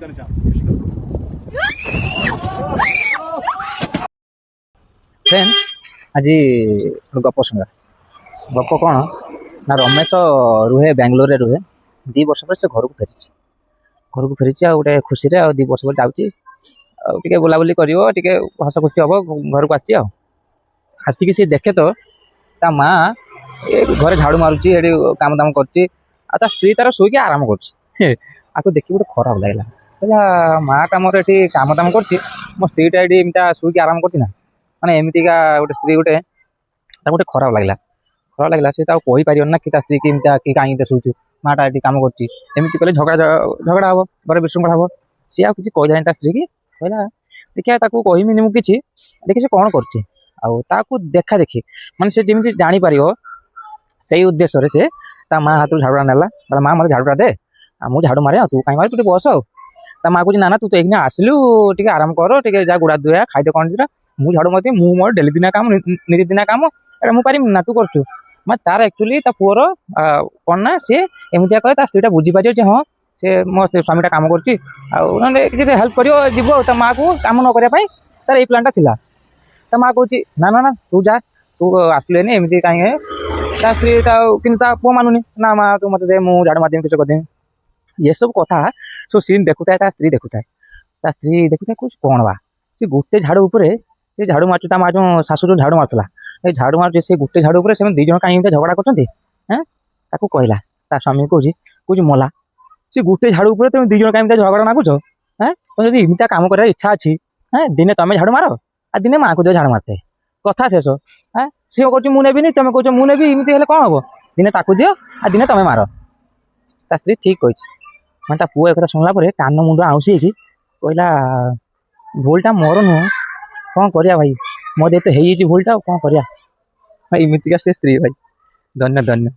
करना चाहूँ। फ्रेंड आज गप सुना गप कौन ना रमेश रुहे बेंगलोर रुहे 2 वर्ष पर से घर को फेरी आ गोटे खुशी रे 2 वर्ष पर जाऊँगी बुलाबुली कर हस खुशी हम घर को आसिक सी देखे तो ता माँ घरे झाड़ू मारुची काम दाम कर स्त्री तार शोक आराम कर देखी गोटे खराब लगला कहला माँटा मोर ये काम दाम कर मो स्त्रीटा ये शोक आराम करना माने एमतीका गोटे स्त्री गोटे गोटे खराब लगला सी कही पार ना कि स्त्री की कि कहीं शुचु माँटा ये कम करमती कले झगड़ा झगड़ा हम घर विशृंखला हम सी आ कि कही स्त्री की कहला देखिए कहमीनि मुझे देखिए कौन कर देखा देखी माने से जमी जापर से उद्देश्य से माँ हाथ झाड़ूटा नेला माँ मतलब झाड़ूटा दे मुझे झाड़ू मारे तू कहीं मारे तू बस माँ कह ना तू तो एक आसलु टे आराम कर टे जा गुड़ा दुआ खाई कौन दीटा मुझे झाड़ू मारती मोर डेली दिना काम निज दिना काम एटा मुझे पारिम ना तू कर तार एक्चुअली पुअर कौन ना सी एमती कहे स्त्रीटा बुझीपार हाँ से मो स्वामीटा कम कर हेल्प कर माँ को कम न करने तार ये प्लानटा थिला माँ कह ना ना ना तू जा तू आसलेनी एमती कहीं स्त्री कि पुआ मानुनी ना माँ तू मत दे मुझे झाड़ू मारदेमी किस करदेमी ये सब कथा सो सीन देखुए स्त्री देखुए कुछ कौन बा सी गोटे झाड़ू उपर से झाड़ू मार्च माँ जो शाशु जो झाड़ू मार्ला ये झाड़ू मार्च से गोटे झाड़ू उपर से 2 जन कहीं झगड़ा कर कहला स्वामी कौच मला सी गोटे झाड़ू उपर तुम 2 जन कहीं झगड़ा नागुच तुम जब इमती कम कर इच्छा अच्छी दिने तुम झाड़ू मार आ दिने माँ को दे झाड़ू मारते कथा शेष सी कह मुझे तुम कौच मुझे इमती हेल्ले कौन हम दिने ताकू दियो आ दिने तुम मार स्त्री ठीक कही मैं पुआ एक शुणला कान मुंड आउसी कहला भूलटा मोर नुह कौन करिया भाई मो दे तो है भूलटा कौन करिया इमतिका से स्त्री भाई धन्य धन्य।